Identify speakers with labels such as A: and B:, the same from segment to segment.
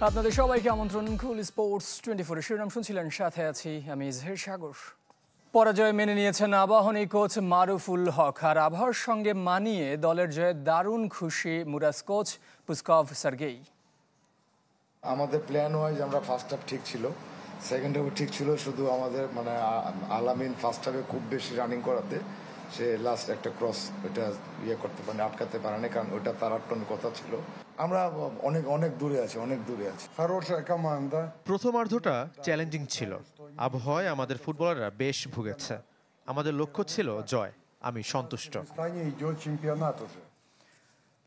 A: আপনাদের সবাইকে আমন্ত্রণ কুল স্পোর্টস 24 শিরোনাম শুনছিলেন, সাথে আছি আমি ইজহের সাগর। পরাজয় মেনে নিয়েছেন আবাহনী কোচ মারুফুল হক, আর আবহাওয়ার সঙ্গে মানিয়ে দলের জয়ে দারুণ খুশি মুরাস কোচ পুস্কভ সার্গেই।
B: আমাদের প্ল্যান ওয়াইজ আমরা ফার্স্ট হাফ ঠিক ছিল, সেকেন্ড হাফও ঠিক ছিল, শুধু আমাদের আলামিন ফার্স্ট হাফে খুব বেশি রানিং করাতে সে লাস্ট একটা ক্রস ওইটা করতে পারেনি, আটকাতে পারেনি, কারণ ওইটা তার আটকানোর কথা ছিল। আমরা অনেক দূরে আছি।
C: প্রথমার্ধটা চ্যালেঞ্জিং ছিল, আবহাওয়ায় আমাদের ফুটবলাররা বেশ ভুগেছে। আমাদের লক্ষ্য ছিল জয়, আমি সন্তুষ্ট।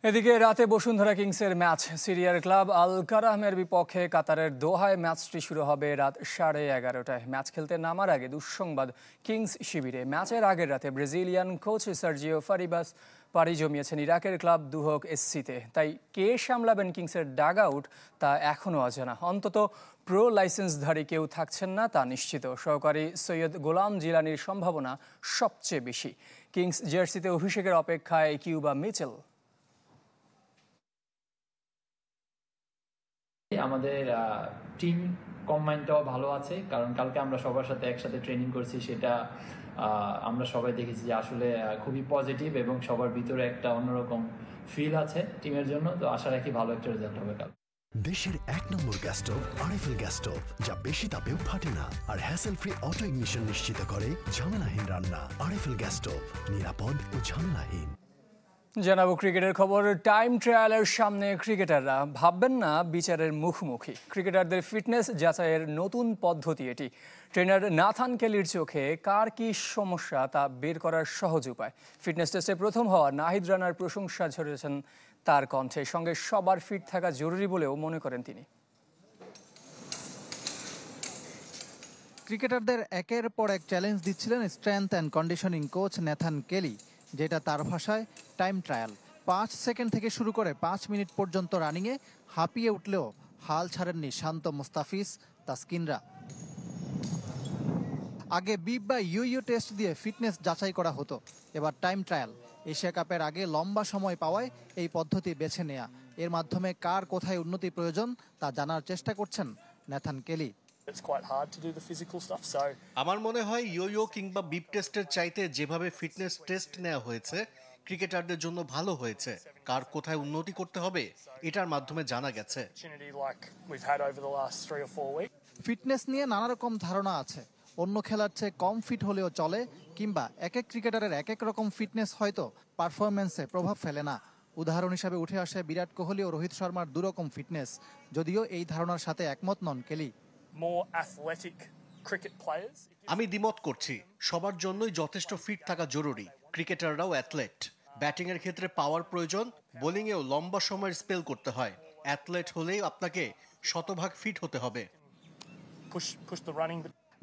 A: এদিকে রাতে বসুন্ধরা কিংসের ম্যাচ। সিরিয়ার ক্লাব আল কারাহমের বিপক্ষে কাতারের দোহায় ম্যাচটি শুরু হবে রাত 11:30টায়। ম্যাচ খেলতে নামার আগে দুঃসংবাদ কিংস শিবিরে। ম্যাচের আগের রাতে ব্রাজিলিয়ান কোচ সার্জিও ফারিবাস পাড়ি জমিয়েছেন ইরাকের ক্লাব দুহক এসসিতে। তাই কে সামলাবেন কিংসের ডাগ আউট তা এখনও অজানা। অন্তত প্রো লাইসেন্সধারী কেউ থাকছেন না তা নিশ্চিত। সহকারী সৈয়দ গোলাম জিলানির সম্ভাবনা সবচেয়ে বেশি। কিংস জার্সিতে অভিষেকের অপেক্ষায় কিউবা মিচেল।
D: আমাদের টিম কম্বাইনটাও ভালো আছে, কারণ কালকে আমরা সবার সাথে একসাথে ট্রেনিং করছি, সেটা আমরা সবাই দেখেছি যে আসলে খুবই পজিটিভ এবং সবার ভিতরে একটা অন্যরকম ফিল আছে টিমের জন্য। তো আশা রাখি ভালো একটা রেজাল্ট হবে কাল।
E: দেশের 1 নম্বর gas stove RFL gas stove, যা বেশি তাপেও ফাটে না আর হ্যাসেল ফ্রি অটো ইগনিশন নিশ্চিত করে ঝামেলাহীন রান্না। আরএফএল গ্যাস স্টোভ, নিরাপদ ও ঝামেলাহীন।
A: জানাবো ক্রিকেটের খবর। টাইম ট্রায়ালের সামনে ক্রিকেটাররা ভাববেন না বিচারের মুখোমুখি। ক্রিকেটারদের ফিটনেস যাচাইয়ের নতুন পদ্ধতি এটি। ট্রেনার নাথান কেলির চোখে কার কি সমস্যা তা বের করার সহজ উপায়। ফিটনেস টেস্টে প্রথম হওয়া নাহিদ রানার প্রশংসা ঝরেছেন তার কণ্ঠে। সঙ্গে সবার ফিট থাকা জরুরি বলেও মনে করেন তিনি।
F: ক্রিকেটারদের একের পর এক চ্যালেঞ্জ দিচ্ছিলেন strength and conditioning coach Nathan কেলি, যেটা তার ভাষায় টাইম ট্রায়াল। 5 সেকেন্ড থেকে শুরু করে 5 মিনিট পর্যন্ত রানিংয়ে হাঁপিয়ে উঠলেও হাল ছাড়েননি শান্ত মুস্তাফিজ, তাসকিনরা। আগে বিপ বা ইউ টেস্ট দিয়ে ফিটনেস যাচাই করা হতো, এবার টাইম ট্রায়াল। এশিয়া কাপের আগে লম্বা সময় পাওয়ায় এই পদ্ধতি বেছে নেয়া। এর মাধ্যমে কার কোথায় উন্নতি প্রয়োজন তা জানার চেষ্টা করছেন নাথান কেলি।
C: আমার মনে হয় ইয়ো কিংবা বিপ টেস্টের চাইতে যেভাবে ফিটনেস টেস্ট নেওয়া হয়েছে ক্রিকেটারদের জন্য ভালো হয়েছে। কার কোথায় উন্নতি করতে হবে এটার মাধ্যমে জানা গেছে।
F: ফিটনেস নিয়ে নানা রকম ধারণা আছে। অন্য খেলার চেয়ে কম ফিট হলেও চলে, কিংবা এক এক ক্রিকেটারের এক এক রকম ফিটনেস হয়তো পারফরমেন্সে প্রভাব ফেলে না। উদাহরণ হিসাবে উঠে আসে বিরাট কোহলি ও রোহিত শর্মার দুরকম ফিটনেস, যদিও এই ধারণার সাথে একমত নন কেলি।
C: আমি দ্বিমত করছি। সবার জন্যই যথেষ্ট ফিট থাকা জরুরি। ক্রিকেটাররাও অ্যাথলেট। ব্যাটিং এর ক্ষেত্রে পাওয়ার প্রয়োজন, বোলিংয়েও লম্বা সময়ের স্পেল করতে হয়। অ্যাথলেট হলেই আপনাকে শতভাগ ফিট হতে হবে।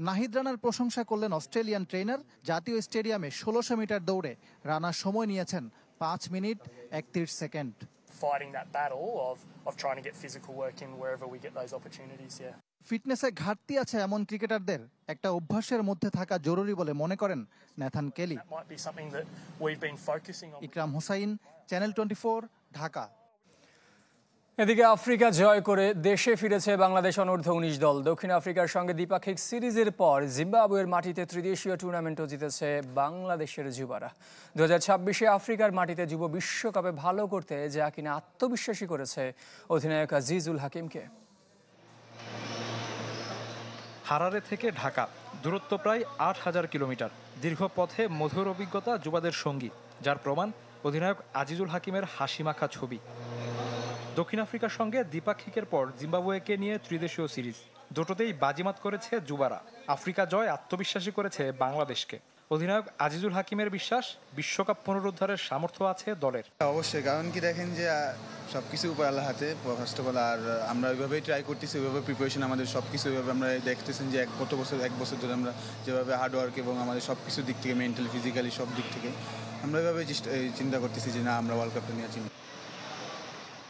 F: নাহিদ রানার প্রশংসা করলেন অস্ট্রেলিয়ান ট্রেনার। জাতীয় স্টেডিয়ামে 1600 মিটার দৌড়ে রানার সময় নিয়েছেন 5 মিনিট 31 সেকেন্ড। ফিটনেসে ঘাটতি আছে এমন ক্রিকেটারদের একটা অভ্যাসের মধ্যে থাকা জরুরি বলে মনে করেন নাথান কেলি। ইকরাম হোসাইন, চ্যানেল 24, ঢাকা।
A: এদিকে আফ্রিকা জয় করে দেশে ফিরেছে বাংলাদেশ অনূর্ধ্ব 19 দল। দক্ষিণ আফ্রিকার সঙ্গে দ্বিপাক্ষিক সিরিজের পর জিম্বাবুয়ের মাটিতে ত্রিদেশীয় টুর্নামেন্টও জিতেছে বাংলাদেশের যুবারা। 2026-এ আফ্রিকার মাটিতে যুব বিশ্বকাপে ভালো করতে যা কিনা আত্মবিশ্বাসী করেছে অধিনায়ক আজিজুল হাকিমকে।
G: হারারে থেকে ঢাকা দূরত্ব প্রায় 8000 কিলোমিটার। দীর্ঘ পথে মধুর অভিজ্ঞতা যুবাদের সঙ্গী, যার প্রমাণ অধিনায়ক আজিজুল হাকিমের হাসিমাখা ছবি। দক্ষিণ আফ্রিকার সঙ্গে দ্বিপাক্ষিকের পর জিম্বাবুয়েকে নিয়ে ত্রিদেশীয় সিরিজ দুটোতেই বাজিমাত করেছে যুবারা। আফ্রিকা জয় আত্মবিশ্বাসী করেছে বাংলাদেশকে। অধিনায়ক আজিজুল হাকিমের বিশ্বাস বিশ্বকাপ পুনরুদ্ধারের সামর্থ্য আছে দলের।
H: অবশ্যই, কারণ কি দেখেন যে সবকিছু উপর আল্লাহ হাতে, ফার্স্ট অফ অল। আর আমরা ওইভাবেই ট্রাই করতেছি, ওইভাবে প্রিপারেশন আমাদের সবকিছু ওইভাবে আমরা দেখতেছেন যে এক বছর ধরে আমরা যেভাবে হার্ডওয়ার্ক এবং আমাদের সবকিছু দিক থেকে, মেন্টালি ফিজিক্যালি সব দিক থেকে আমরা ওইভাবে চিন্তা করতেছি যে না, আমরা ওয়ার্ল্ড কাপটা নিয়ে চিন্তা।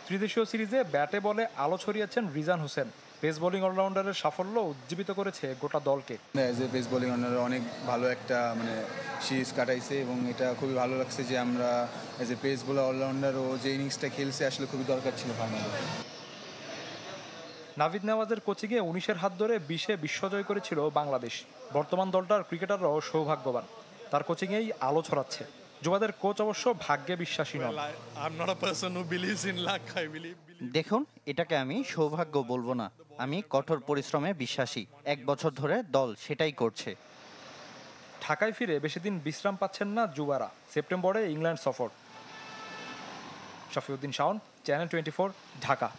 G: ত্রিদেশীয় সিরিজে ব্যাটে বলে আলো ছড়িয়েছেন রিজান হোসেন। পেস বোলিং অলরাউন্ডারের সাফল্য উজ্জীবিত করেছে গোটা দলকে।
H: As a pace bowling allrounder অনেক ভালো একটা সিরিজ কাটাইছে এবং এটা খুবই ভালো লাগছে যে আমরা as a pace bowler allrounder ও যে ইনিংসটা খেলছে আসলে খুবই দরকার ছিল ফাইনালে।
G: নাভিদ নেওয়াজের কোচিংয়ে 19-এর হাত ধরে 20-এ বিশ্বজয় করেছিল বাংলাদেশ। বর্তমান দলটার ক্রিকেটাররাও সৌভাগ্যবান, তার কোচিংয়েই আলো ছড়াচ্ছে। যুবাদের কোচ অবশ্য ভাগ্যে বিশ্বাসী নন।
I: দেখুন, এটাকে আমি সৌভাগ্য বলবো না, আমি কঠোর পরিশ্রমে বিশ্বাসী। 1 বছর ধরে দল সেটাই করছে।
G: ঢাকায় ফিরে বেশি দিন বিশ্রাম পাচ্ছেন না যুবারা। সেপ্টেম্বরে ইংল্যান্ড সফর। শফিউদ্দিন শাওন, চ্যানেল 24, ঢাকা।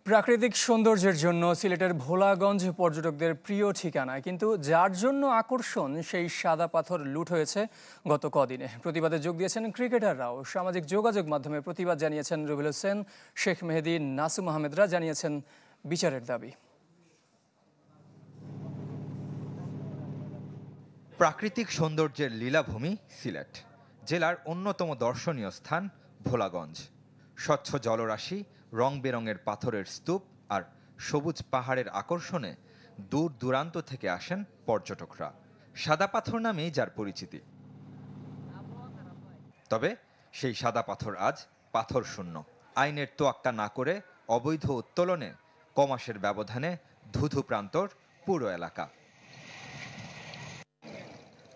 A: প্রাকৃতিক সৌন্দর্যের জন্য সিলেটের ভোলাগঞ্জ পর্যটকদের প্রিয় ঠিকানা, কিন্তু যার জন্য আকর্ষণ সেই সাদা পাথর লুট হয়েছে গত কদিনে। প্রতিবাদে যোগ দিয়েছেন ক্রিকেটাররাও। সামাজিক যোগাযোগ মাধ্যমে প্রতিবাদ জানিয়েছেন রুবেল হোসেন, শেখ মেহেদী, নাসুম আহমেদরা জানিয়েছেন বিচারের দাবি।
J: প্রাকৃতিক সৌন্দর্যের লীলাভূমি সিলেট জেলার অন্যতম দর্শনীয় স্থান ভোলাগঞ্জ। স্বচ্ছ জলরাশি, রং বেরঙের পাথরের স্তূপ আর সবুজ পাহাড়ের আকর্ষণে দূর দূরান্ত থেকে আসেন পর্যটকরা। সাদা পাথর নামেই যার পরিচিতি। তবে সেই সাদা পাথর আজ পাথর শূন্য। আইনের তোয়াক্কা না করে অবৈধ উত্তোলনে কমাসের ব্যবধানে ধুধু প্রান্তর পুরো এলাকা।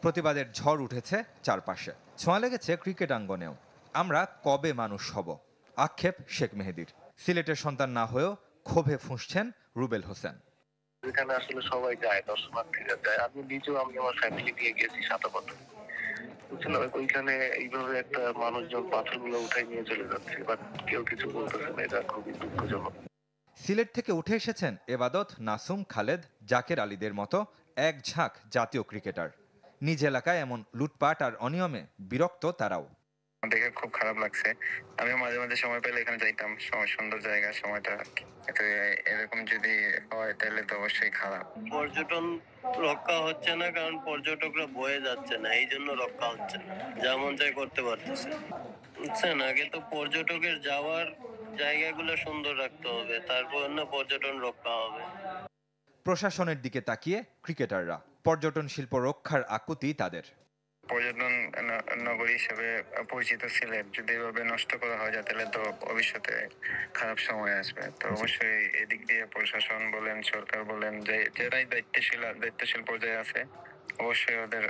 J: প্রতিবাদের ঝড় উঠেছে চারপাশে, ছোঁয়া লেগেছে ক্রিকেট আঙ্গনেও। আমরা কবে মানুষ হব, আক্ষেপ শেখ মেহেদীর। সিলেটের সন্তান না হয়েও ক্ষোভে ফুঁসছেন রুবেল হোসেন।
K: এখানে আসলে সবাই যায়, দর্শনার্থীরা যায়। আমি নিজেও, আমি আমার ফ্যামিলি নিয়ে গেছি সাদা পাথর, বুঝছেন। ওইখানে এইভাবে একটা মানুষজন পাথরগুলো উঠাই নিয়ে চলে যাচ্ছে, বাট কেউ কিছু বলতেছে না। এটা খুবই দুঃখজনক।
J: সিলেট থেকে উঠে এসেছেন এবাদত, নাসুম, খালেদ, জাকের আলীদের মতো এক ঝাঁক জাতীয় ক্রিকেটার। নিজ এলাকায় এমন লুটপাট আর অনিয়মে বিরক্ত তারাও।
K: দেখে খুব খারাপ লাগছে। আমি মাঝে মাঝে সময় পেলে এখানে যাইতাম, সুন্দর জায়গা, সময়টা। এরকম যদি হয় তাহলে তো অবশ্যই খারাপ।
L: পর্যটন রক্ষা হচ্ছে না, কারণ পর্যটকরা বয়ে যাচ্ছে না, এই জন্য রক্ষা হচ্ছে না। যেমন চাই করতে পারতেছে, বুঝছেন। আগে তো পর্যটকের যাওয়ার জায়গাগুলো সুন্দর রাখতে হবে, তারপর না পর্যটন রক্ষা হবে।
J: প্রশাসনের দিকে তাকিয়ে ক্রিকেটাররা। পর্যটন শিল্প রক্ষার আকুতি তাদের।
K: পর্যটন নগরী হিসেবে পরিচিত সিলেট যদি এভাবে নষ্ট করা হয় তাহলে তো ভবিষ্যতে খারাপ সময় আসবে। তো অবশ্যই এদিক দিয়ে প্রশাসন বলেন, সরকার বলেন, যারাই দায়িত্বশীল পর্যায়ে আছে, অবশ্যই ওদের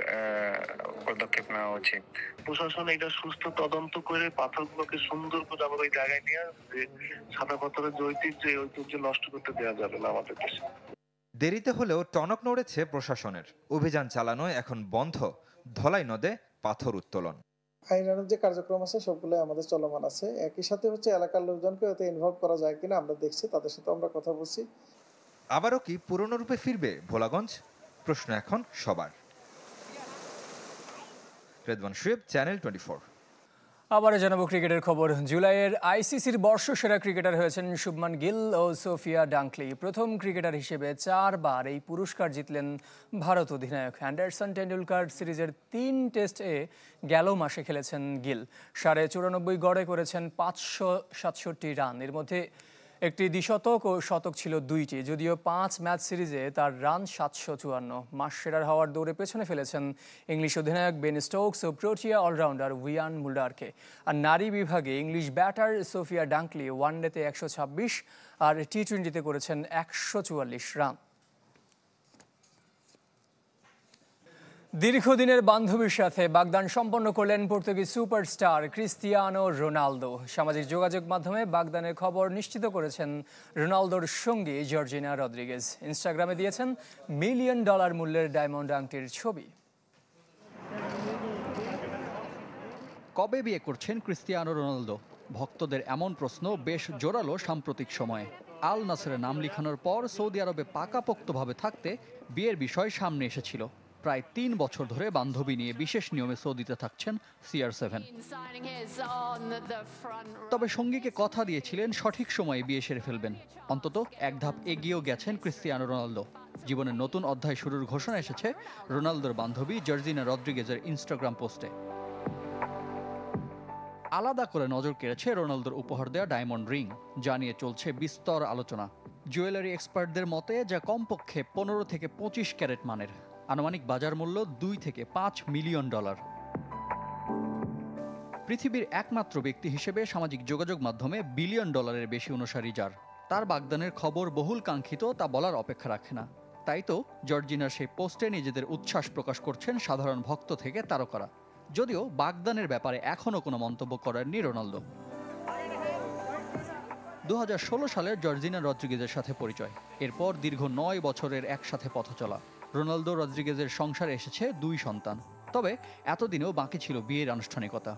K: পদক্ষেপ নেওয়া উচিত। প্রশাসন এটা সুস্থ তদন্ত করে পাথরগুলোকে সুন্দর করে আবার ওই জায়গায় নিয়ে সাদা পাথরের যে ঐতিহ্য নষ্ট করতে দেওয়া যাবে না আমাদের দেশে।
J: দেরিতে হলেও টনক নড়েছে প্রশাসনের। অভিযান চালানোয় এখন বন্ধ ধলাই নদে পাথর উত্তোলন।
M: আইনানুগ যে কার্যক্রম আছে সবগুলো আমাদের চলমান আছে। একই সাথে এলাকার লোকজনকে এতে ইনভলভ করা যায় কিনা আমরা দেখছি, তাদের সাথে আমরা কথা বলছি।
J: আবারও কি পুরনো রূপে ফিরবে ভোলাগঞ্জ? প্রশ্ন এখন সবার। রেদওয়ান শুয়েব, চ্যানেল 24।
A: আবারও জানাবো ক্রিকেটের খবর। জুলাইয়ের আইসিসির বর্ষসেরা ক্রিকেটার হয়েছেন শুভমান গিল ও সোফিয়া ডাঙ্কলি। প্রথম ক্রিকেটার হিসেবে 4 বার এই পুরস্কার জিতলেন ভারত অধিনায়ক। অ্যান্ডারসন টেন্ডুলকার সিরিজের 3 টেস্টে গেল মাসে খেলেছেন গিল। 94.5 গড়ে করেছেন 567 রান। এর মধ্যে একটি দ্বিশতক ও শতক ছিল 2টি। যদিও 5 ম্যাচ সিরিজে তার রান 754। মাস সেরার হওয়ার দৌড়ে পেছনে ফেলেছেন ইংলিশ অধিনায়ক বেন স্টোকস ও প্রোটিয়া অলরাউন্ডার উইয়ান মুল্ডারকে। আর নারী বিভাগে ইংলিশ ব্যাটার সোফিয়া ডাঙ্কলি ওয়ানডেতে 126 আর টি-20তে করেছেন 144 রান। দীর্ঘদিনের বান্ধবীর সাথে বাগদান সম্পন্ন করলেন পর্তুগিজ সুপারস্টার ক্রিস্টিয়ানো রোনালদো। সামাজিক যোগাযোগ মাধ্যমে বাগদানের খবর নিশ্চিত করেছেন রোনালদোর সঙ্গী জর্জিনা রদ্রিগেজ। ইনস্টাগ্রামে দিয়েছেন $1 মিলিয়ন মূল্যের ডায়মন্ড আংটির ছবি।
N: কবে বিয়ে করছেন ক্রিস্টিয়ানো রোনালদো? ভক্তদের এমন প্রশ্ন বেশ জোরালো সাম্প্রতিক সময়ে। আল নাসরে নাম লিখানোর পর সৌদি আরবে পাকাপোক্তভাবে থাকতে বিয়ের বিষয় সামনে এসেছিল। প্রায় 3 বছর ধরে বান্ধবী নিয়ে বিশেষ নিয়মে সৌদিতে থাকছেন CR7। তবে সঙ্গীকে কথা দিয়েছিলেন সঠিক সময়ে বিয়ে সেরে ফেলবেন। অন্তত এক ধাপ এগিয়েও গেছেন ক্রিস্টিয়ানো রোনালদো। জীবনের নতুন অধ্যায় শুরুর ঘোষণা এসেছে রোনালদোর বান্ধবী জর্জিনা রদ্রিগেজের ইনস্টাগ্রাম পোস্টে। আলাদা করে নজর কেড়েছে রোনালদোর উপহার দেওয়া ডায়মন্ড রিং, যা নিয়ে চলছে বিস্তর আলোচনা। জুয়েলারি এক্সপার্টদের মতে যা কমপক্ষে 15 থেকে 25 ক্যারেট মানের। আনুমানিক বাজার মূল্য $2 থেকে $5 মিলিয়ন। পৃথিবীর একমাত্র ব্যক্তি হিসেবে সামাজিক যোগাযোগ মাধ্যমে $1 বিলিয়ন বেশি অনুসারী যার। তার বাগদানের খবর বহুল কাঙ্ক্ষিত তা বলার অপেক্ষা রাখে না। তাই তো জর্জিনার সেই পোস্টে নিজেদের উচ্ছ্বাস প্রকাশ করছেন সাধারণ ভক্ত থেকে তারকারা। যদিও বাগদানের ব্যাপারে এখনও কোনো মন্তব্য করেননি রোনালদো। 2016 সালে জর্জিনা রদ্রিগেজের সাথে পরিচয়, এরপর দীর্ঘ 9 বছরের একসাথে পথ চলা। রোনালদো রদ্রিগেজের সংসারে এসেছে 2 সন্তান, তবে এতদিনেও বাকি ছিল বিয়ের আনুষ্ঠানিকতা।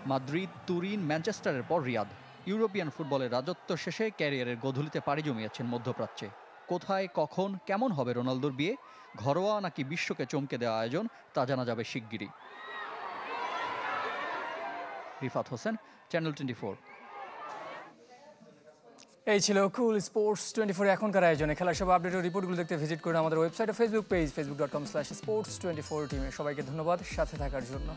N: মাদ্রিদ, তুরিন, ম্যানচেস্টারের পর রিয়াদ, ইউরোপিয়ান ফুটবলের রাজত্ব শেষে ক্যারিয়ারের গোধূলিতে পাড়ি জমিয়েছেন মধ্যপ্রাচ্যে। কোথায়, কখন, কেমন হবে রোনালদোর বিয়ে, ঘরোয়া নাকি বিশ্বকে চমকে দেওয়া আয়োজন, তা জানা যাবে শিগগিরই। রিফাত হোসেন, চ্যানেল 24।
A: এই ছিল কুল স্পোর্টস 24 এখনকার আয়োজনে। খেলার সব আপডেট ও রিপোর্টগুলো দেখতে ভিজিট করুন আমাদের ওয়েবসাইট ও ফেসবুক পেজ facebook.com/sports24 টিমে। সবাইকে ধন্যবাদ সাথে থাকার জন্য।